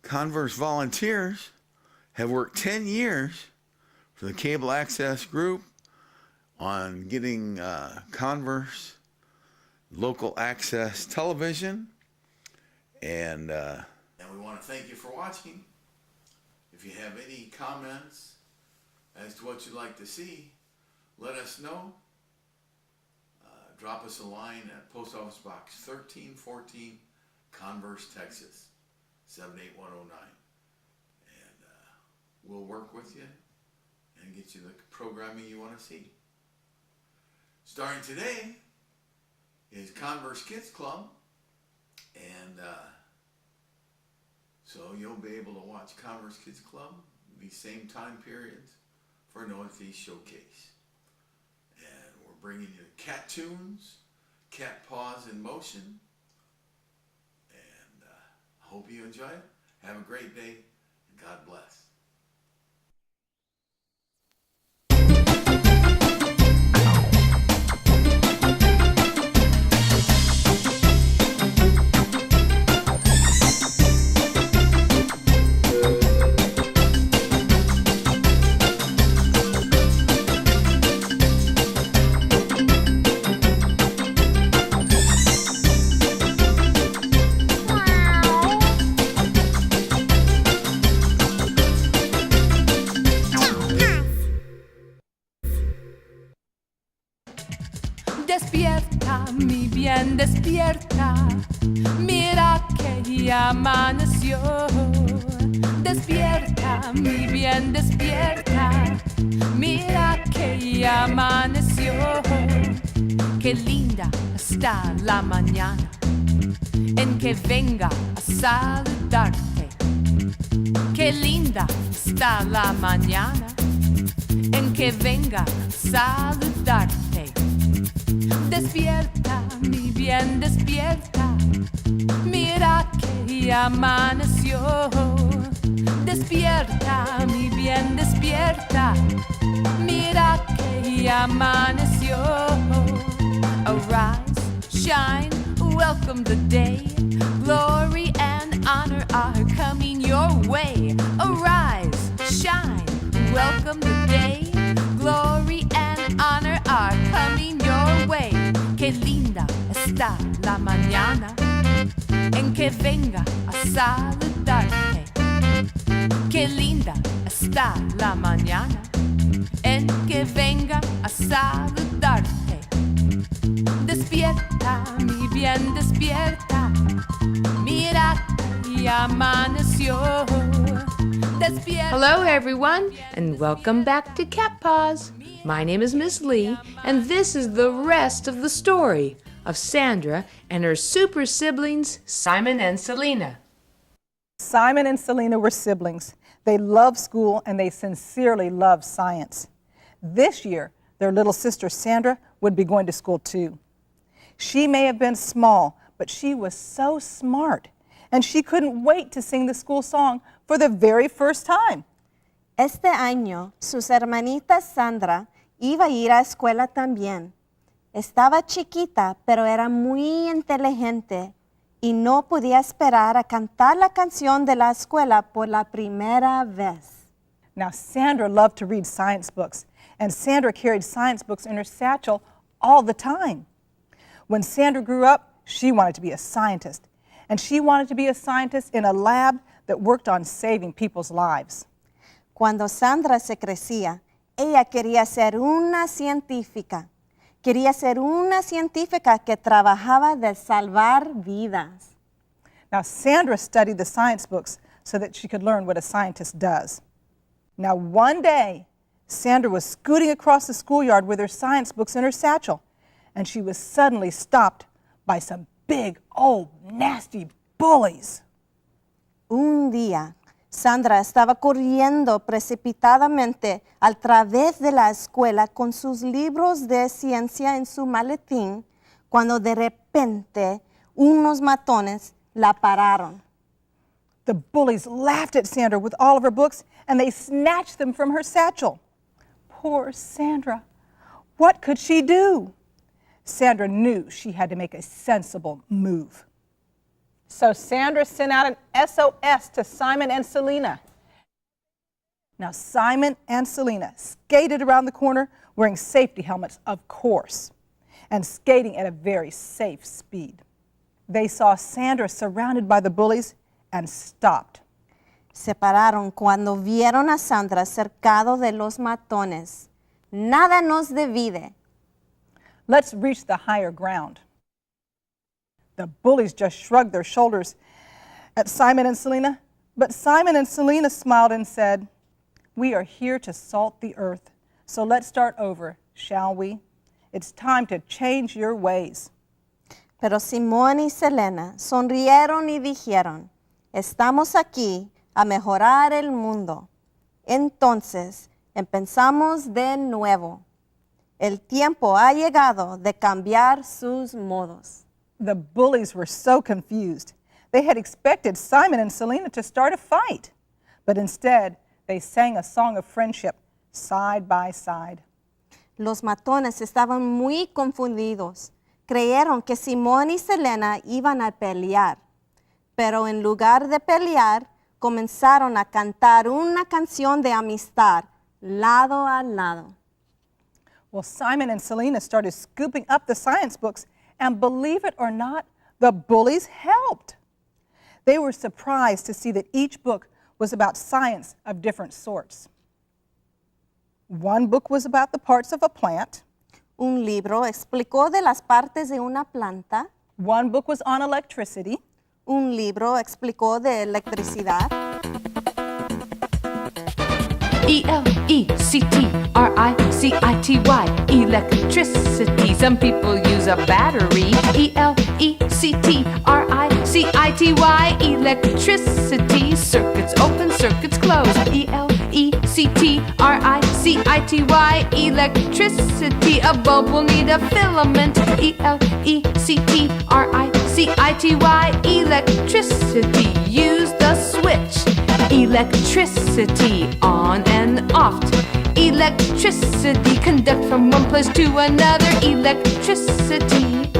Converse volunteers have worked 10 years for the cable access group on getting Converse local access television. And we want to thank you for watching. If you have any comments as to what you'd like to see, let us know. Drop us a line at Post Office Box 1314, Converse, Texas, 78109. And we'll work with you and get you the programming you want to see. Starting today is Converse Kids Club. And so you'll be able to watch Converse Kids Club these same time periods for Northeast Showcase. And we're bringing you Catunes, Cat Paws in Motion. And I hope you enjoy it. Have a great day, and God bless. Despierta, mi bien, despierta. Mira que ya amaneció. Despierta, mi bien, despierta. Mira que ya amaneció. Qué linda está la mañana en que venga a saludarte. Qué linda está la mañana en que venga a saludarte. Despierta, mi bien, despierta. Mira que ya amaneció. Despierta, mi bien, despierta. Mira que ya amaneció. Arise, shine, welcome the day. Glory and honor are coming your way. Arise, shine, welcome the day. Glory and honor are coming your way. Qué linda está la mañana en que venga a saludarte. Qué linda está la mañana en que venga a saludarte. Despierta, mi bien, despierta. Mira que ya amaneció. Hello everyone, and welcome back to Cat Paws. My name is Miss Lee, and this is the rest of the story of Sandra and her super siblings, Simon and Selena. Simon and Selena were siblings. They loved school and they sincerely loved science. This year, their little sister Sandra would be going to school too. She may have been small, but she was so smart, and she couldn't wait to sing the school song for the very first time. Este año, sus hermanitas Sandra iba a ir a escuela también. Estaba chiquita, pero era muy inteligente y no podía esperar a cantar la canción de la escuela por la primera vez. Now, Sandra loved to read science books, and Sandra carried science books in her satchel all the time. When Sandra grew up, she wanted to be a scientist, and she wanted to be a scientist in a lab that worked on saving people's lives. Cuando Sandra se crecía, ella quería ser una científica. Quería ser una científica que trabajaba de salvar vidas. Now, Sandra studied the science books so that she could learn what a scientist does. Now, one day, Sandra was scooting across the schoolyard with her science books in her satchel, and she was suddenly stopped by some big, old, nasty bullies. Un día, Sandra estaba corriendo precipitadamente a través de la escuela con sus libros de ciencia en su maletín, cuando de repente unos matones la pararon. The bullies laughed at Sandra with all of her books, and they snatched them from her satchel. Poor Sandra. What could she do? Sandra knew she had to make a sensible move. So Sandra sent out an SOS to Simon and Selena. Now Simon and Selena skated around the corner wearing safety helmets, of course, and skating at a very safe speed. They saw Sandra surrounded by the bullies and stopped. Se pararon cuando vieron a Sandra cercado de los matones. Nada nos divide. Let's reach the higher ground. The bullies just shrugged their shoulders at Simon and Selena, but Simon and Selena smiled and said, "We are here to salt the earth, so let's start over, shall we? It's time to change your ways." Pero Simón y Selena sonrieron y dijeron, estamos aquí a mejorar el mundo. Entonces empezamos de nuevo. El tiempo ha llegado de cambiar sus modos. The bullies were so confused. They had expected Simon and Selena to start a fight, but instead they sang a song of friendship side by side. Los matones estaban muy confundidos. Creyeron que Simón y Selena iban a pelear, pero en lugar de pelear, comenzaron a cantar una canción de amistad, lado a lado. Well, Simon and Selena started scooping up the science books, and believe it or not, the bullies helped. They were surprised to see that each book was about science of different sorts. One book was about the parts of a plant. Un libro explicó de las partes de una planta. One book was on electricity. Un libro explicó de electricidad. E-L-E-C-T-R-I-C-I-T-Y, electricity. Some people use a battery. E-L-E-C-T-R-I-C-I-T-Y, electricity. Circuits open, circuits close. E-L-E-C-T-R-I-C-I-T-Y, electricity. A bulb will need a filament. E-L-E-C-T-R-I-C-I-T-Y, electricity. Use the switch. Electricity on and off. Electricity conduct from one place to another. Electricity.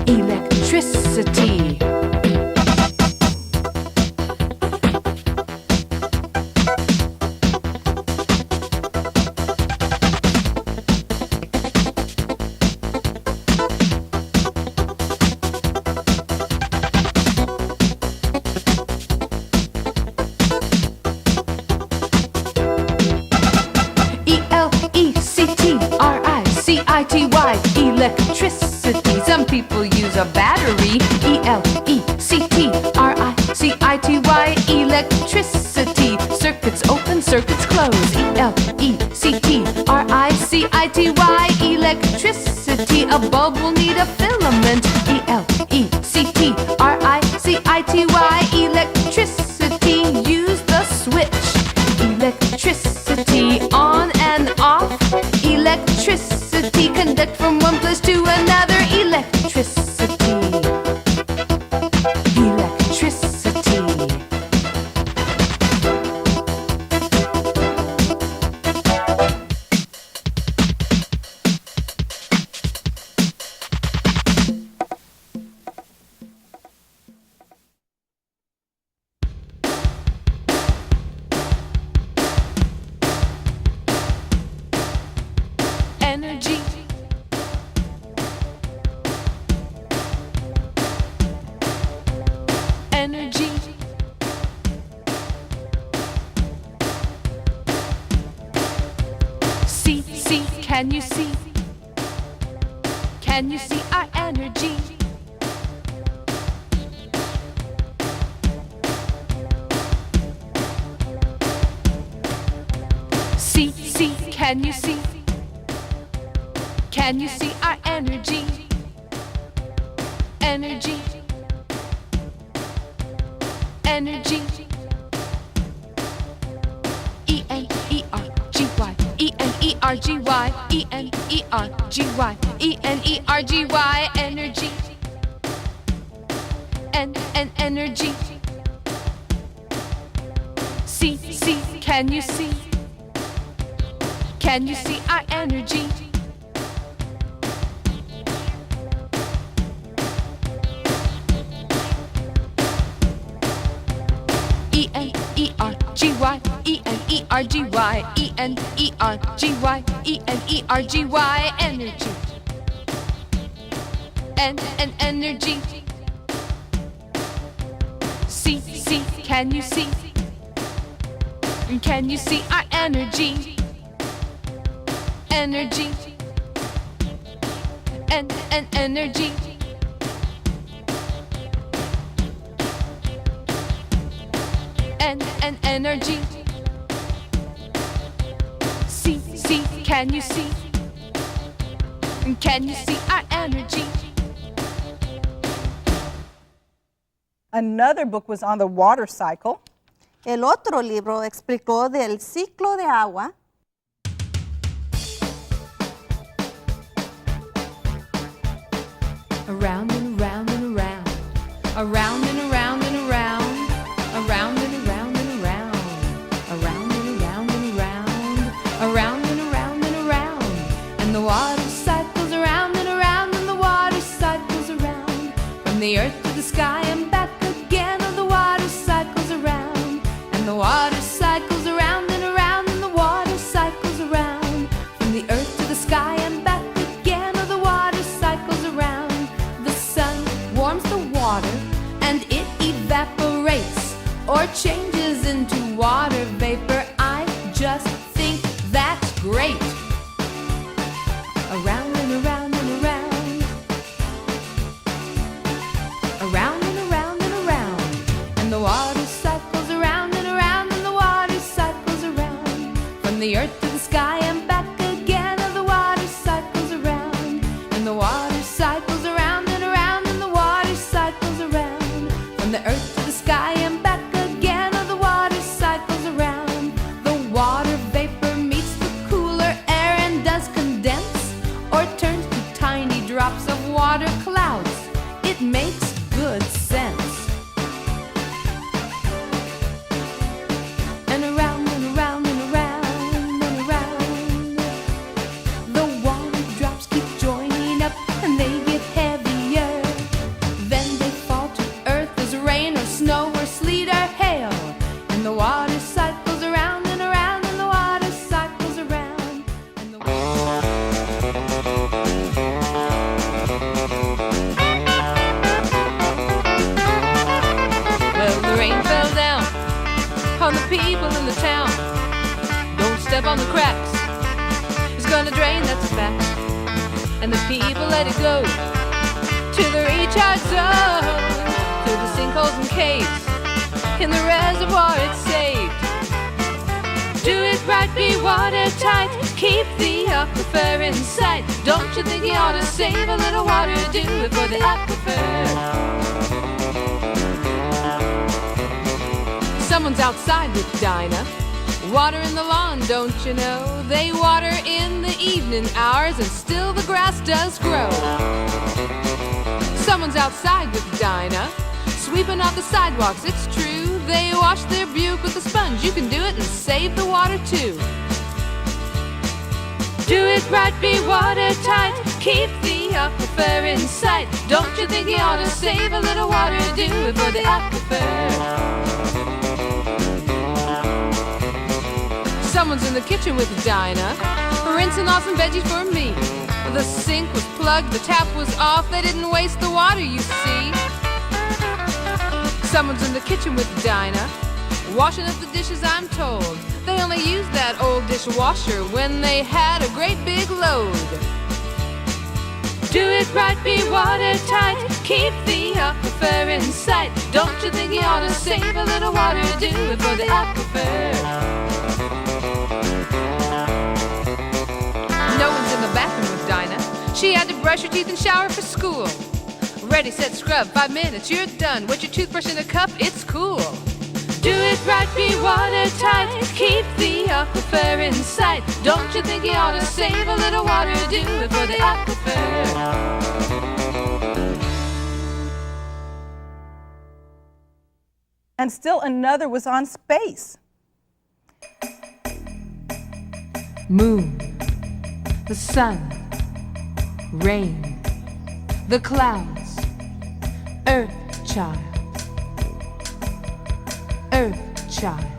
Electricity. Electricity. Some people use a battery. E-L-E-C-T-R-I-C-I-T-Y, electricity. Circuits open, circuits close. E-L-E-C-T-R-I-C-I-T-Y, electricity. A bulb will need a filament. E-L-E-C-T-R-I-C-I-T-Y, electricity. Use the switch. Electricity on and off. Electricity conduct from one place to another. Electricity. Electricity. Energy. Energy. See, can you see? Can you see our energy? See, can you see? Can you see our energy? Energy. Energy. E-N-E-R-G-Y, E-N-E-R-G-Y, E-N-E-R-G-Y, E-N-E-R-G-Y, energy. Energy. See, can you see? Can you see our energy? E-N-E-R-G-Y, E-N-E-R-G-Y, E-N-E-R-G-Y, E-N-E-R-G-Y, energy. Energy. See, can you see? Can you see our energy? Energy. Energy. Energy. See, can you see? Can you see our energy? Another book was on the water cycle. El otro libro explicó del ciclo de agua. Around and around and around, around and around and around, around and around and around, around and around and around, around and around and around, and the water cycles around and around, and the water cycles around, from the earth to the sky and back again, and the water cycles around, and the water cycles around and around, and the water cycles around, from the earth to the sky and back again, and the water cycles around. The sun warms the water and it evaporates or changes into water vapor. I just think that's great. Around and around and around, around and around and around, and the water cycles around and around, and the water cycles around, from the earth to the sky and back again, and the water cycles around, and the water cycles around and around, and the water cycles around, from the earth to the sky and back again, and the water cycles around. The water vapor meets the cooler air and does condense or turns to tiny drops of water clouds. It makes good sense. And around and around and around and around, the water drops keep joining up and they get heavier. Then they fall to earth as rain or snow or sleet or hail. And the water cycles around and around, and the water cycles around. And the Well, the rain fell down on the people in the town. Don't step on the cracks, it's gonna drain, that's a fact. And the people let it go to the recharge zone, through the sinkholes and caves, in the reservoir it's saved. Do it right, be watertight, keep the aquifer in sight. Don't you think you ought to save a little water, do it for the aquifer. Someone's outside with Dinah, water in the lawn, don't you know? They water in the evening hours and still the grass does grow. Someone's outside with Dinah, sweeping off the sidewalks, it's true. They wash their Buick with a sponge, you can do it and save the water too. Do it right, be watertight, keep the aquifer in sight. Don't you think you ought to save a little water, do it for the aquifer. Someone's in the kitchen with Dinah, rinsing off some veggies for me. The sink was plugged, the tap was off, they didn't waste the water, you see. Someone's in the kitchen with Dinah, washing up the dishes, I'm told. They only used that old dishwasher when they had a great big load. Do it right, be watertight, keep the aquifer in sight. Don't you think you ought to save a little water, do it for the aquifer. No one's in the bathroom with Dinah. She had to brush her teeth and shower for school. Ready, set, scrub, 5 minutes, you're done. Wet your toothbrush in a cup, it's cool. Do it right, be watertight, keep the aquifer in sight. Don't you think you ought to save a little water, do it for the aquifer. And still another was on space. Moon, the sun, rain, the clouds, Earth child, Earth child.